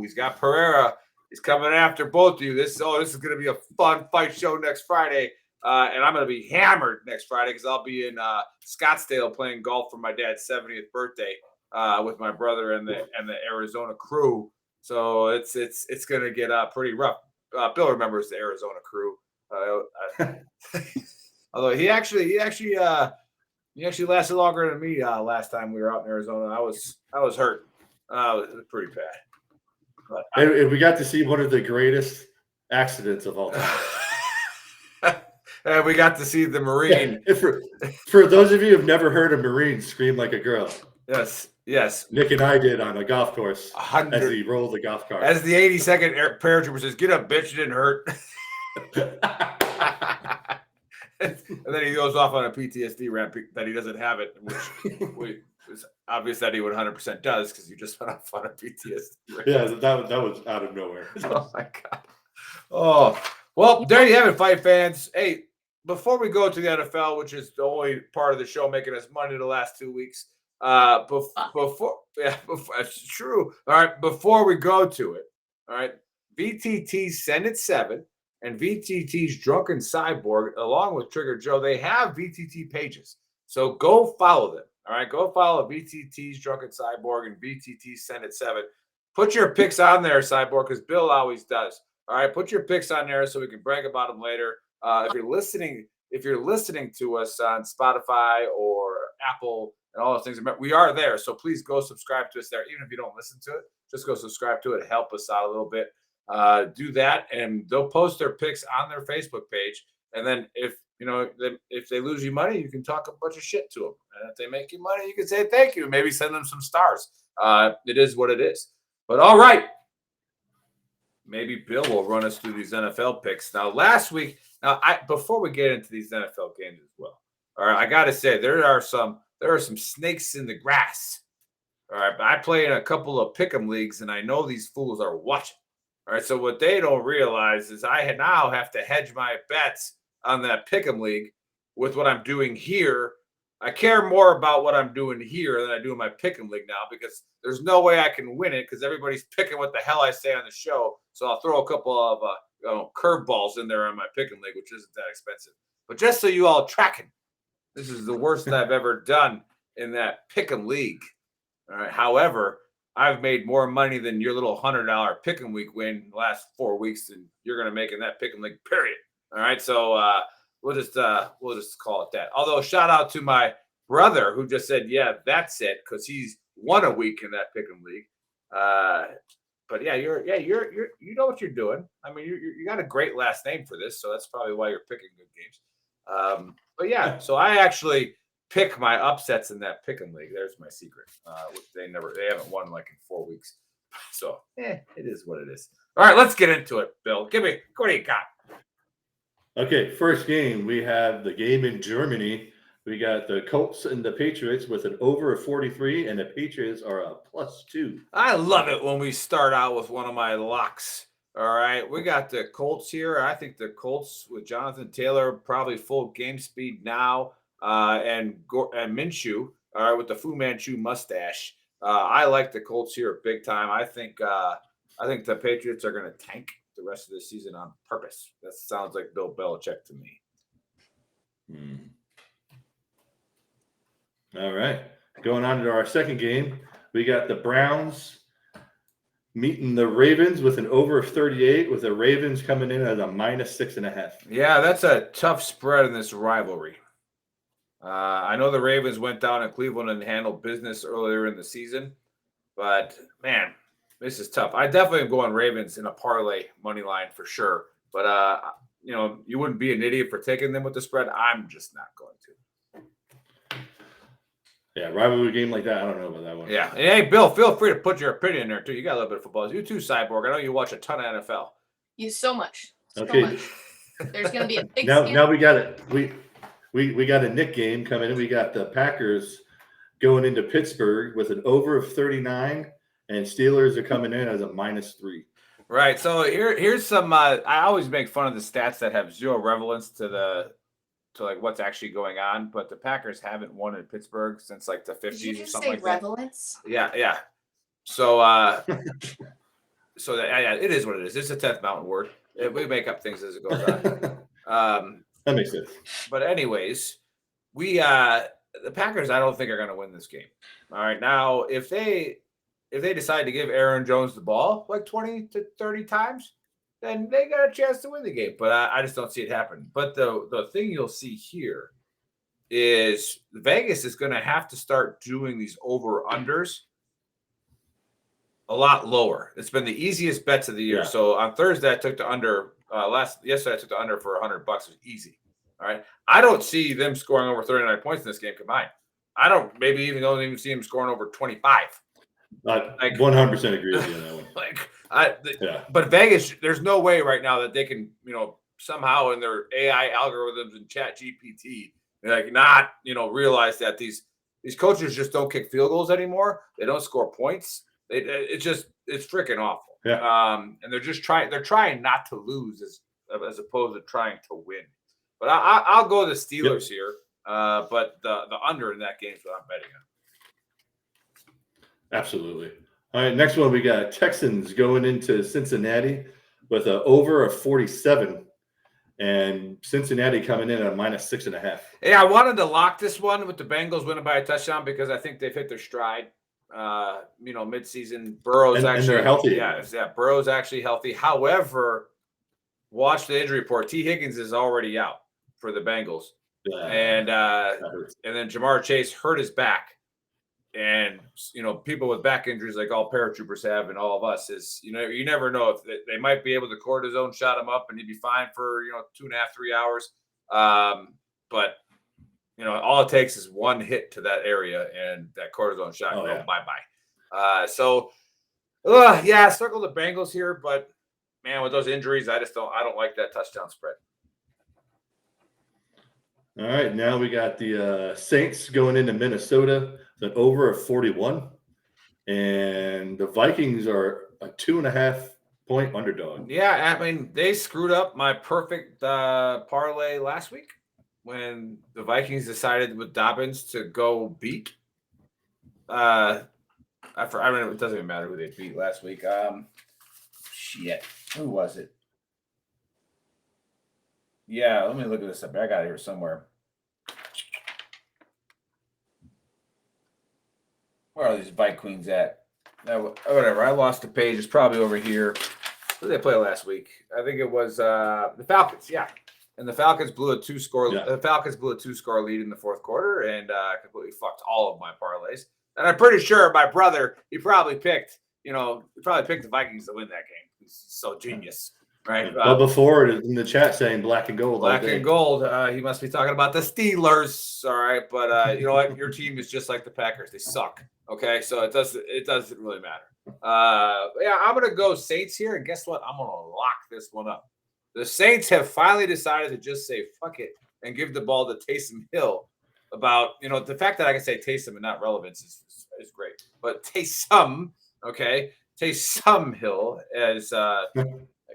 He's got Pereira. He's coming after both of you. This is going to be a fun fight show next Friday. And I'm going to be hammered next Friday because I'll be in Scottsdale playing golf for my dad's 70th birthday with my brother and the Arizona crew. So it's going to get pretty rough. Bill remembers the Arizona crew. Although he actually lasted longer than me last time we were out in Arizona. I was hurt. It was pretty bad. But and we got to see one of the greatest accidents of all time. And we got to see the Marine. Yeah, for those of you who've never heard a Marine scream like a girl. Yes. Nick and I did on a golf course 100, as he rolled the golf cart. As the 82nd paratrooper says, "Get up, bitch! You didn't hurt." And then he goes off on a PTSD rant that he doesn't have it, which is obvious that he 100% does because you just went off on a PTSD rant. Yeah, that was out of nowhere. Oh my god! Oh well, there you have it, fight fans. Hey, before we go to the NFL, which is the only part of the show making us money the last 2 weeks. It's true. All right, before we go to it, all right, VTT Send It 7 and VTT's Drunken Cyborg, along with Trigger Joe, they have VTT pages. So go follow them. All right, go follow VTT's Drunken Cyborg and VTT Send It 7. Put your picks on there, Cyborg, because Bill always does. All right, put your picks on there so we can brag about them later. If you're listening to us on Spotify or Apple and all those things, we are there. So please go subscribe to us there. Even if you don't listen to it, just go subscribe to it. Help us out a little bit. Do that, and they'll post their picks on their Facebook page. And then if they lose you money, you can talk a bunch of shit to them. And if they make you money, you can say thank you. Maybe send them some stars. It is what it is. But all right. Maybe Bill will run us through these NFL picks. Now, last week, before we get into these NFL games as well, all right, I got to say there are some snakes in the grass. All right, but I play in a couple of pick'em leagues, and I know these fools are watching. All right, so what they don't realize is I now have to hedge my bets on that pick'em league with what I'm doing here. I care more about what I'm doing here than I do in my pick'em league now because there's no way I can win it because everybody's picking what the hell I say on the show. So I'll throw a couple of curveballs in there on my pick'em league, which isn't that expensive. But just so you all tracking, this is the worst I've ever done in that pick'em league. All right. However, I've made more money than your little $100 pick'em week win the last 4 weeks than you're going to make in that pick'em league. Period. All right. So we'll just call it that. Although shout out to my brother who just said, "Yeah, that's it," because he's won a week in that pick'em league. But yeah, you know what you're doing. I mean, you got a great last name for this, so that's probably why you're picking good games. But yeah, so I actually pick my upsets in that pick'em league. There's my secret. Which they haven't won like in 4 weeks. So it is what it is. All right, let's get into it, Bill. What do you got? Okay, first game, we have the game in Germany. We got the Colts and the Patriots with an over of 43, and the Patriots are a +2. I love it when we start out with one of my locks. All right, we got the Colts here. I think the Colts with Jonathan Taylor probably full game speed now, and Minshew, all right, with the Fu Manchu mustache. I like the Colts here big time. I think the Patriots are going to tank the rest of the season on purpose. That sounds like Bill Belichick to me. All right. Going on to our second game, we got the Browns meeting the Ravens with an over of 38, with the Ravens coming in at a -6.5. Yeah, that's a tough spread in this rivalry. I know the Ravens went down in Cleveland and handled business earlier in the season, but man, this is tough. I definitely am going Ravens in a parlay money line for sure. But you wouldn't be an idiot for taking them with the spread. I'm just not going to. Yeah, rivalry game like that, I don't know about that one. Yeah. And hey, Bill, feel free to put your opinion in there too. You got a little bit of football. You too, Cyborg. I know you watch a ton of NFL. You so much. So Okay. much. There's going to be a big now we got it. We got a Nick game coming in. We got the Packers going into Pittsburgh with an over of 39, and Steelers are coming in as a -3. Right. So here's some. I always make fun of the stats that have zero relevance to like what's actually going on, but the Packers haven't won in Pittsburgh since like the 50s or something like relevance? that. Yeah. So it is what it is. It's a 10th mountain word. We make up things as it goes on. That makes sense. But anyways, the Packers I don't think are going to win this game. All right. Now, if they decide to give Aaron Jones the ball like 20 to 30 times, then they got a chance to win the game. But I just don't see it happen. But the thing you'll see here is Vegas is going to have to start doing these over-unders a lot lower. It's been the easiest bets of the year. Yeah. So on Thursday, I took the under. Yesterday, I took the under for $100. It was easy. All right. I don't see them scoring over 39 points in this game combined. I don't even see them scoring over 25. I 100% agree with you on that one. But Vegas, there's no way right now that they can, somehow in their AI algorithms and Chat GPT, not realize that these coaches just don't kick field goals anymore. They don't score points. It's freaking awful. Yeah. And they're trying not to lose as opposed to trying to win. But I'll go the Steelers here. But the under in that game is what I'm betting on. Absolutely. All right, next one we got Texans going into Cincinnati with an over of 47, and Cincinnati coming in at -6.5. Yeah, I wanted to lock this one with the Bengals winning by a touchdown because I think they've hit their stride. Midseason, Burrow's and they're healthy. Yeah, Burrow's actually healthy. However, watch the injury report. T. Higgins is already out for the Bengals, and then Jamar Chase hurt his back. And people with back injuries like all paratroopers have, and all of us is you never know if they might be able to cortisone shot him up and he'd be fine for 2.5-3 hours. But all it takes is one hit to that area and that cortisone shot bye-bye. Circle the Bengals here, but man, with those injuries, I don't like that touchdown spread. All right, now we got the Saints going into Minnesota. An over of 41, and the Vikings are a 2.5-point underdog. Yeah, I mean, they screwed up my perfect parlay last week when the Vikings decided with Dobbins to go beat. I mean, it doesn't even matter who they beat last week. Who was it? Yeah, let me look at this up. I got it here somewhere. Where are these Vikings at? Whatever. I lost the page. It's probably over here. Who did they play last week? I think it was the Falcons. Yeah. and the Falcons blew a two-score. Yeah. The Falcons blew a 2-score lead in the fourth quarter and completely fucked all of my parlays. And I'm pretty sure my brother, he probably picked the Vikings to win that game. He's so genius, right? But before in the chat saying black and gold. Black and gold. He must be talking about the Steelers. All right, but you know what? Your team is just like the Packers. They suck. Okay, so it doesn't really matter. Yeah, I'm gonna go Saints here, and guess what? I'm gonna lock this one up. The Saints have finally decided to just say fuck it and give the ball to Taysom Hill. About the fact that I can say Taysom and not relevance is great, but Taysom, okay, Taysom Hill as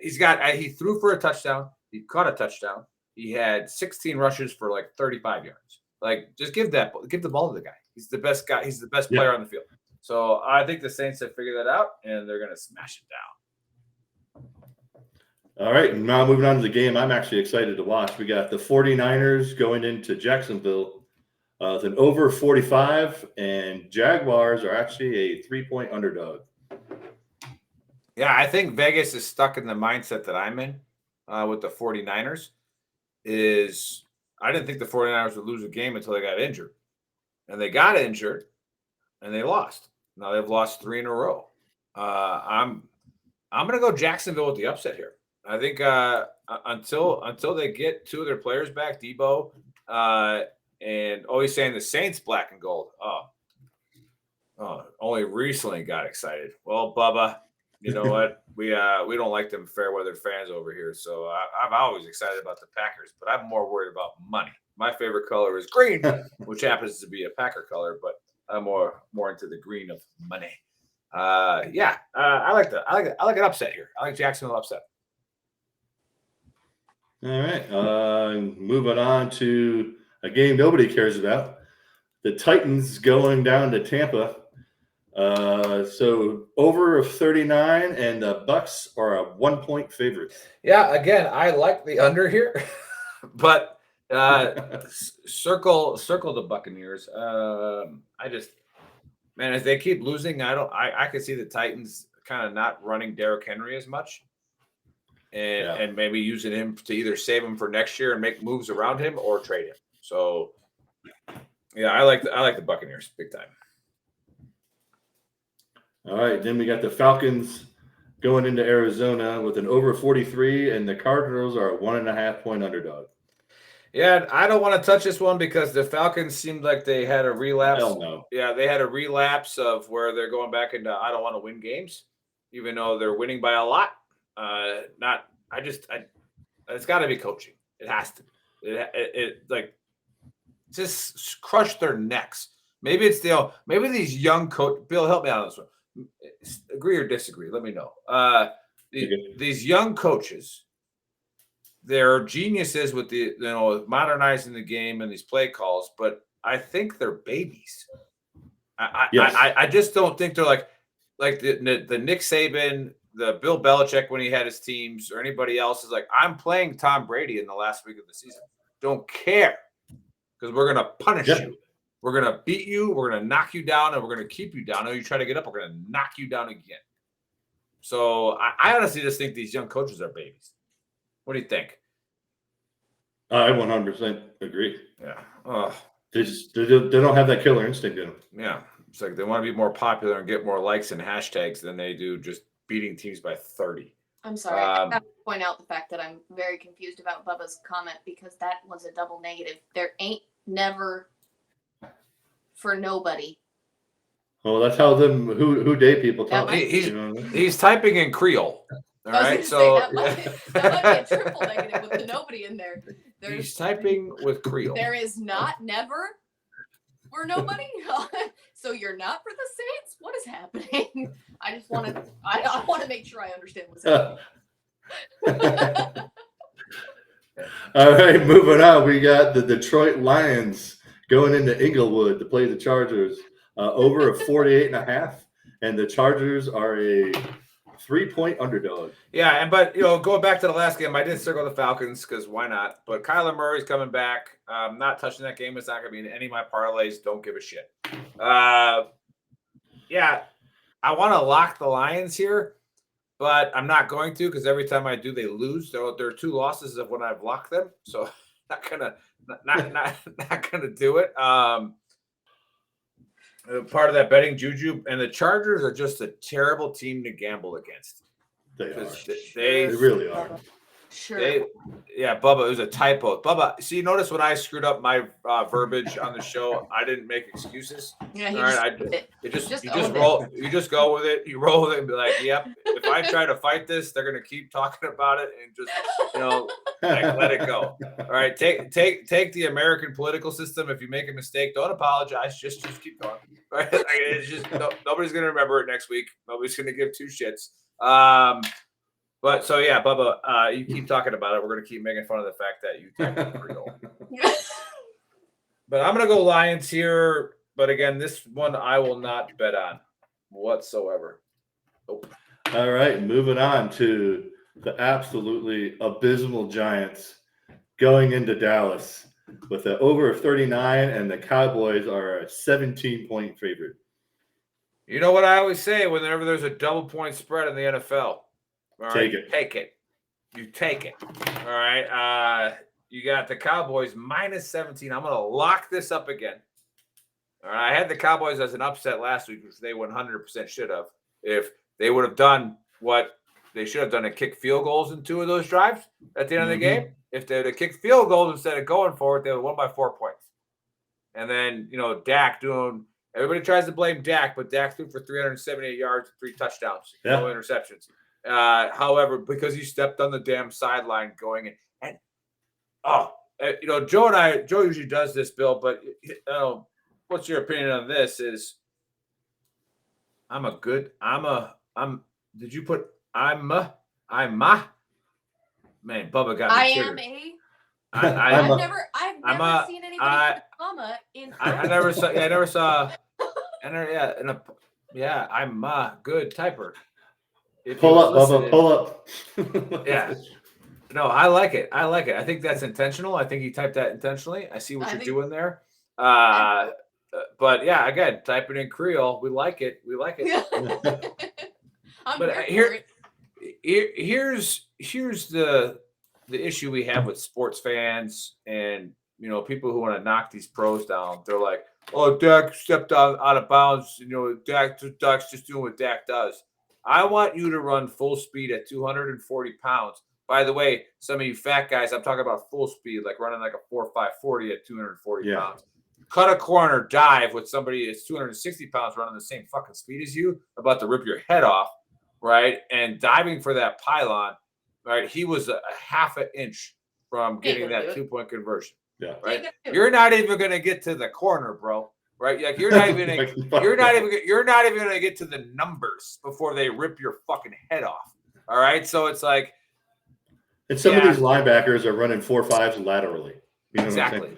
he threw for a touchdown, he caught a touchdown, he had 16 rushes for like 35 yards. Like, just give the ball to the guy. He's the best guy. He's the best player on the field. So I think the Saints have figured that out, and they're going to smash it down. All right, and now moving on to the game I'm actually excited to watch. We got the 49ers going into Jacksonville with an over 45, and Jaguars are actually a 3-point underdog. Yeah, I think Vegas is stuck in the mindset that I'm in with the 49ers. I didn't think the 49ers would lose a game until they got injured. And they got injured, and they lost. Now they've lost 3 in a row. I'm going to go Jacksonville with the upset here. I think until they get 2 of their players back, Debo, and always saying the Saints black and gold. Oh, only recently got excited. Well, Bubba, you know what? We don't like them fair weather fans over here. So I'm always excited about the Packers, but I'm more worried about money. My favorite color is green, which happens to be a Packer color, but I'm more into the green of money. I like an upset here. I like Jacksonville upset. All right. Moving on to a game nobody cares about. The Titans going down to Tampa. So over of 39, and the Bucks are a 1-point favorite. Yeah, again, I like the under here, but circle the Buccaneers. As they keep losing, I can see the Titans kind of not running Derrick Henry as much. And maybe using him to either save him for next year and make moves around him or trade him. So, yeah, I like the Buccaneers big time. All right, then we got the Falcons going into Arizona with an over 43, and the Cardinals are a 1.5-point underdog. Yeah, I don't want to touch this one because the Falcons seemed like they had a relapse. Hell no. Yeah, they had a relapse of where they're going back into I don't want to win games, even though they're winning by a lot. It's got to be coaching. It has to. Just crush their necks. Maybe it's maybe these young coach. Bill, help me out on this one. Agree or disagree? Let me know. These young coaches, they're geniuses with modernizing the game and these play calls, but I think they're babies. I just don't think they're like the Nick Saban, the Bill Belichick when he had his teams, or anybody else is like, I'm playing Tom Brady in the last week of the season. Don't care, because we're going to punish you. We're going to beat you. We're going to knock you down, and we're going to keep you down. And you try to get up, we're going to knock you down again. So I honestly just think these young coaches are babies. What do you think? I 100% agree. Yeah. They don't have that killer instinct in them. Yeah. It's like they want to be more popular and get more likes and hashtags than they do just beating teams by 30. I'm sorry. I have to point out the fact that I'm very confused about Bubba's comment, because that was a double negative. There ain't never for nobody. Well, that's how them who day people talk. He's typing in Creole. All right, so that might be a triple negative with the nobody in there. He's typing with Creole. There is not never for nobody. So you're not for the Saints? What is happening? I just want to. I want to make sure I understand what's happening. All right, moving on. We got the Detroit Lions going into Inglewood to play the Chargers. Over a 48.5, and the Chargers are a 3-point underdog. Yeah, but going back to the last game, I did circle the Falcons because why not? But Kyler Murray's coming back. I'm not touching that game. It's not going to be in any of my parlays. Don't give a shit. I want to lock the Lions here. but I'm not going to because every time I do, they lose. So there are 2 losses of when I've locked them. So not gonna do it. Part of that betting juju, and the Chargers are just a terrible team to gamble against. They are. They really are. Sure. Bubba, it was a typo. Bubba, see, notice when I screwed up my verbiage on the show, I didn't make excuses. Yeah, All right, you just go with it. You roll with it and be like, "Yep." If I try to fight this, they're gonna keep talking about it and just let it go. All right, take the American political system. If you make a mistake, don't apologize. Just keep going. All right, it's just nobody's gonna remember it next week. Nobody's gonna give 2 shits. But so yeah, Bubba, you keep talking about it. We're gonna keep making fun of the fact that you typed it Creole. But I'm gonna go Lions here. But again, this one I will not bet on whatsoever. Nope. All right, moving on to the absolutely abysmal Giants going into Dallas with an over 39, and the Cowboys are a 17-point favorite. You know what I always say whenever there's a double point spread in the NFL? All right, take it. You take it. All right. You got the Cowboys minus 17. I'm going to lock this up again. All right. I had the Cowboys as an upset last week, which they 100% should have. If they would have done what they should have done and kick field goals in 2 of those drives at the end of the game, if they would have kicked field goals instead of going for it, they would have won by 4 points. And then, Dak doing – everybody tries to blame Dak, but Dak threw for 378 yards, 3 touchdowns, no interceptions. However, because he stepped on the damn sideline going and Joe usually does this, Bill, but what's your opinion on this? Man, Bubba got me triggered. I've never seen anybody put a comma in front. I never saw I'm a good typer. Pull up, Bubba, pull up. Yeah. No, I like it. I think that's intentional. I think he typed that intentionally. I see what you're doing there. But yeah, again, type it in Creole. We like it. But here's the issue we have with sports fans and people who want to knock these pros down. They're like, "Oh, Dak stepped out of bounds. Dak's just doing what Dak does." I want you to run full speed at 240 pounds. By the way, some of you fat guys, I'm talking about full speed, like running like a 4.5 40 at 240 pounds. Cut a corner, dive with somebody that's 260 pounds running the same fucking speed as you, about to rip your head off, right? And diving for that pylon, right? He was a half an inch from getting that 2-point conversion. Yeah. Right. You're not even going to get to the corner, bro. Right? Like you're not even you're not even going to get to the numbers before they rip your fucking head off. All right? So it's like, and some of these linebackers are running 4.5s laterally. Exactly.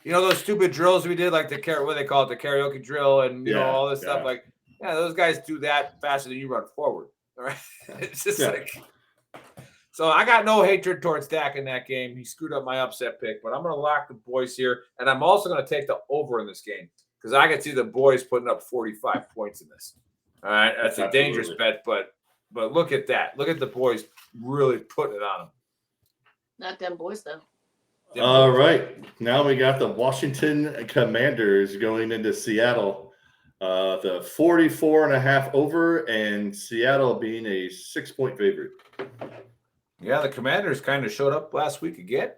Those stupid drills we did, like what they call it, the karaoke drill, and all this stuff. Like, those guys do that faster than you run forward. All right. It's just like. So I got no hatred towards Dak in that game. He screwed up my upset pick, but I'm going to lock the boys here. And I'm also going to take the over in this game because I can see the boys putting up 45 points in this. All right. That's a dangerous bet, but look at that. Look at the boys really putting it on them. Not them boys, though. All right. Now we got the Washington Commanders going into Seattle. The 44.5 over, and Seattle being a 6-point favorite. Yeah, the Commanders kind of showed up last week again.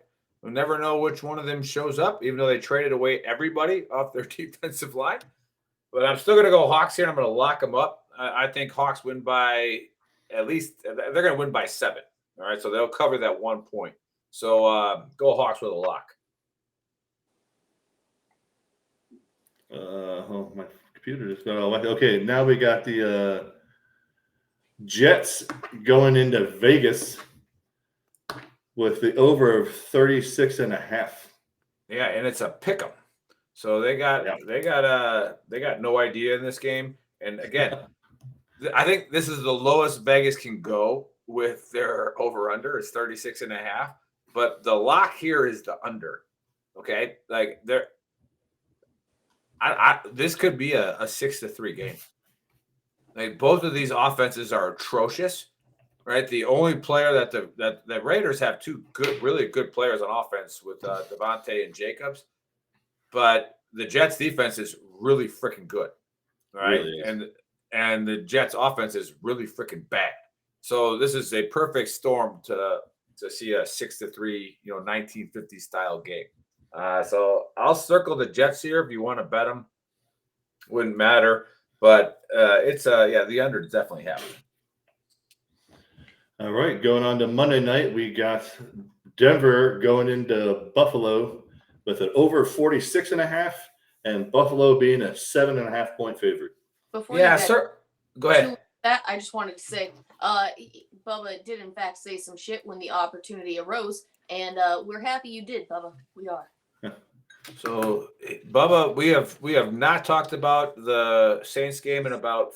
We'll never know which one of them shows up, even though they traded away everybody off their defensive line. But I'm still going to go Hawks here, and I'm going to lock them up. I think Hawks win by at least – they're going to win by 7. All right, so they'll cover that 1 point. So go Hawks with a lock. My computer just got all whacked. Okay, now we got the Jets going into Vegas with the over of 36.5. Yeah, and it's a pick 'em. So they got no idea in this game. And again, I think this is the lowest Vegas can go with their over under is 36.5. But the lock here is the under. Okay, like this could be a 6-3 game. Like, both of these offenses are atrocious, right? The only player that the Raiders have two really good players on offense with Devontae and Jacobs, but the Jets defense is really freaking good, right? Really and the Jets offense is really freaking bad. So this is a perfect storm to see a 6-3, 1950 style game. So I'll circle the Jets here if you want to bet them. Wouldn't matter, but the under is definitely happening. All right, going on to Monday night, we got Denver going into Buffalo with an over 46.5, and Buffalo being a 7.5 point favorite. Before sir. Go ahead. That I just wanted to say, Bubba did in fact say some shit when the opportunity arose, and we're happy you did, Bubba. We are. So, Bubba, we have not talked about the Saints game in about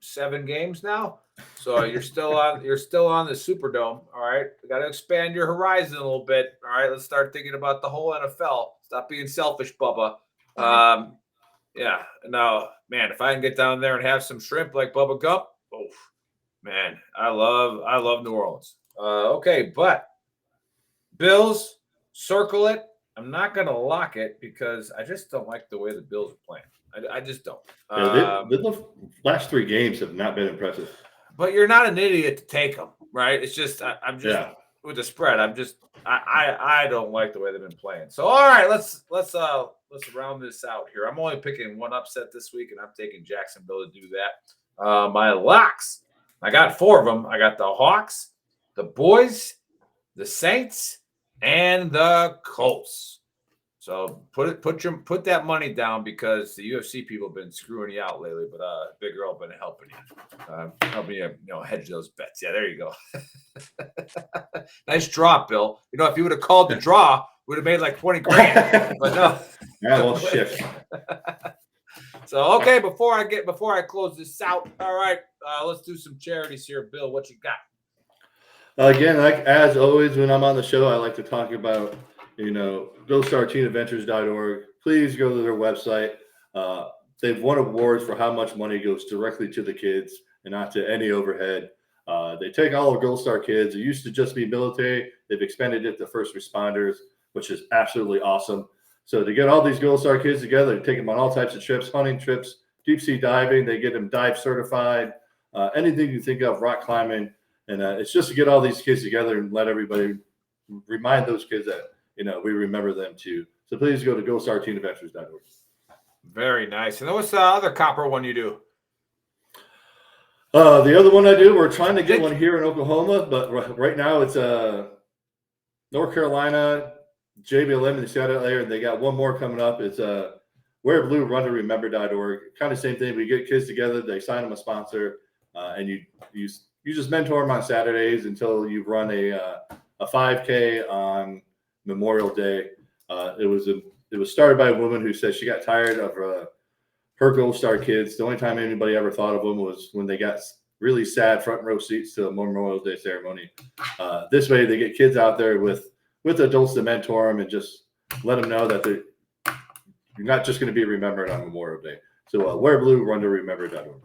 7 games now. So you're still on the Superdome. All right, we got to expand your horizon a little bit. All right, let's start thinking about the whole NFL. Stop being selfish, Bubba. Yeah. Now, man, if I can get down there and have some shrimp like Bubba Gump, oh man, I love New Orleans. Okay, but Bills, circle it. I'm not going to lock it because I just don't like the way the Bills are playing. I just don't. The last 3 games have not been impressive. But you're not an idiot to take them, right? It's just I'm just with the spread. I don't like the way they've been playing. So all right, let's round this out here. I'm only picking one upset this week, and I'm taking Jacksonville to do that. My locks, I got 4 of them. I got the Hawks, the Boys, the Saints, and the Colts. So put that money down because the UFC people have been screwing you out lately, but Big Earl been helping you, hedge those bets. Yeah, there you go. Nice draw, Bill. If you would have called the draw, would have made like 20 grand. But no. Yeah, well, shit. So okay, before I close this out, all right, let's do some charities here, Bill. What you got? Again, like as always, when I'm on the show, I like to talk about GoStarTeenAdventures.org. Please go to their website. They've won awards for how much money goes directly to the kids and not to any overhead. They take all the Gold Star kids. It used to just be military. They've expanded it to first responders, which is absolutely awesome. So to get all these Gold Star kids together, they take them on all types of trips, hunting trips, deep sea diving. They get them dive certified, anything you think of, rock climbing. And it's just to get all these kids together and let everybody remind those kids that, we remember them too. So please go to GoStarTeenAdventures.org. Very nice. And then what's the other copper one you do? The other one I do, we're trying to get one here in Oklahoma, but right now it's North Carolina, JBLM in the Seattle area, and they got one more coming up. It's Wear Blue, Run to Remember.org. Kind of same thing. We get kids together, they sign them a sponsor, and you just mentor them on Saturdays until you run a 5K on Memorial Day. It was started by a woman who said she got tired of her Gold Star kids. The only time anybody ever thought of them was when they got really sad front row seats to a Memorial Day ceremony. This way, they get kids out there with adults to mentor them and just let them know that you're not just going to be remembered on Memorial Day. So Wear Blue, Run to Remember.org.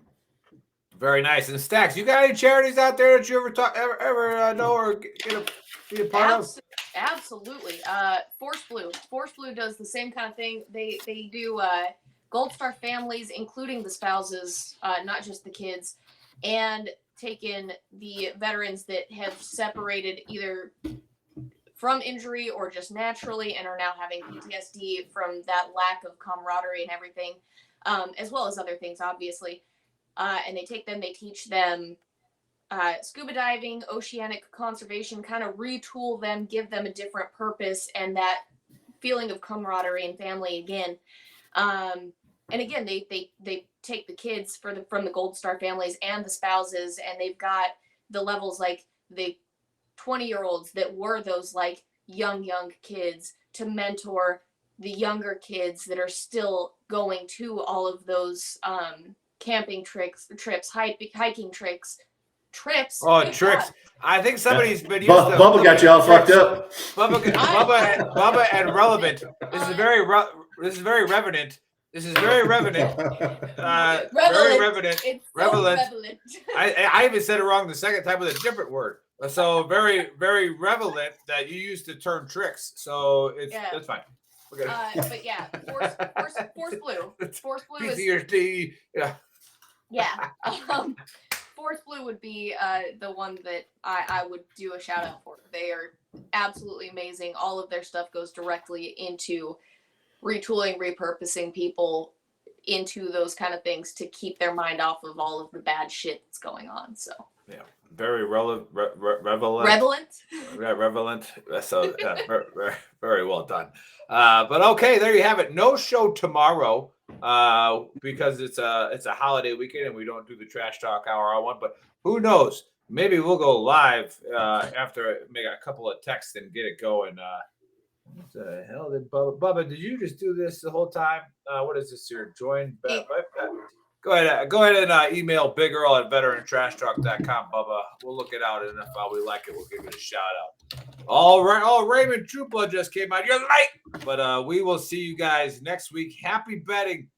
Very nice. And Stacks, you got any charities out there that you ever know or be a part of? Absolutely. Force Blue does the same kind of thing. They do Gold Star families, including the spouses, not just the kids, and take in the veterans that have separated either from injury or just naturally and are now having PTSD from that lack of camaraderie and everything, as well as other things, obviously. And they teach them scuba diving, oceanic conservation, kind of retool them, give them a different purpose and that feeling of camaraderie and family again. And again, they take the kids from the Gold Star families and the spouses, and they've got the levels like the 20-year-olds that were those like young kids to mentor the younger kids that are still going to all of those camping trips, hiking trips. Oh, tricks! I think somebody's been used to. Bubba got you all fucked up. Bubba and relevant. This is very revenant. This is very revenant. Very revenant. It's so Relevant. relevant. I even said it wrong the second time with a different word. So very, very relevant that you use to turn tricks. So that's fine. We're good. But yeah, Force Blue. Force Blue is PTSD. Yeah. yeah. Force Blue would be the one that I would do a shout out for. They are absolutely amazing. All of their stuff goes directly into retooling, repurposing people into those kind of things to keep their mind off of all of the bad shit that's going on. So Yeah, very relevant. Yeah, Relevant. So very, very, very well done. But okay, there you have it. No show tomorrow because it's a holiday weekend and we don't do the Trash Talk Hour on one. But who knows? Maybe we'll go live after I make a couple of texts and get it going. What the hell did Bubba? Did you just do this the whole time? What is this here? Join. Go ahead and email Big Earl at VeteranTrashTalk.com, Bubba. We'll look it out, and if we like it, we'll give it a shout out. All right. Oh, Raymond Trupla just came out. You're late, but we will see you guys next week. Happy betting.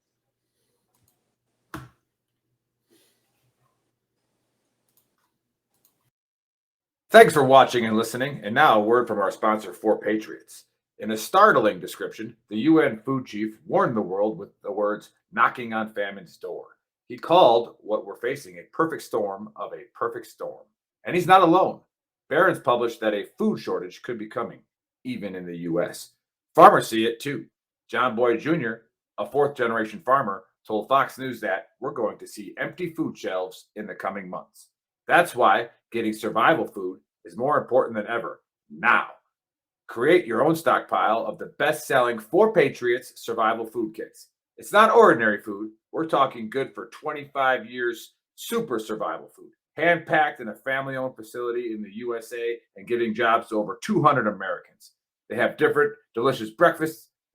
Thanks for watching and listening. And now a word from our sponsor, 4Patriots. In a startling description, the UN food chief warned the world with the words, knocking on famine's door. He called what we're facing a perfect storm of a perfect storm. And he's not alone. Barron's published that a food shortage could be coming, even in the U.S. Farmers see it too. John Boyd Jr., a fourth-generation farmer, told Fox News that we're going to see empty food shelves in the coming months. That's why getting survival food is more important than ever now. Create your own stockpile of the best-selling 4Patriots survival food kits. It's not ordinary food. We're talking good for 25 years super survival food. Hand-packed in a family-owned facility in the USA and giving jobs to over 200 Americans. They have different delicious breakfasts,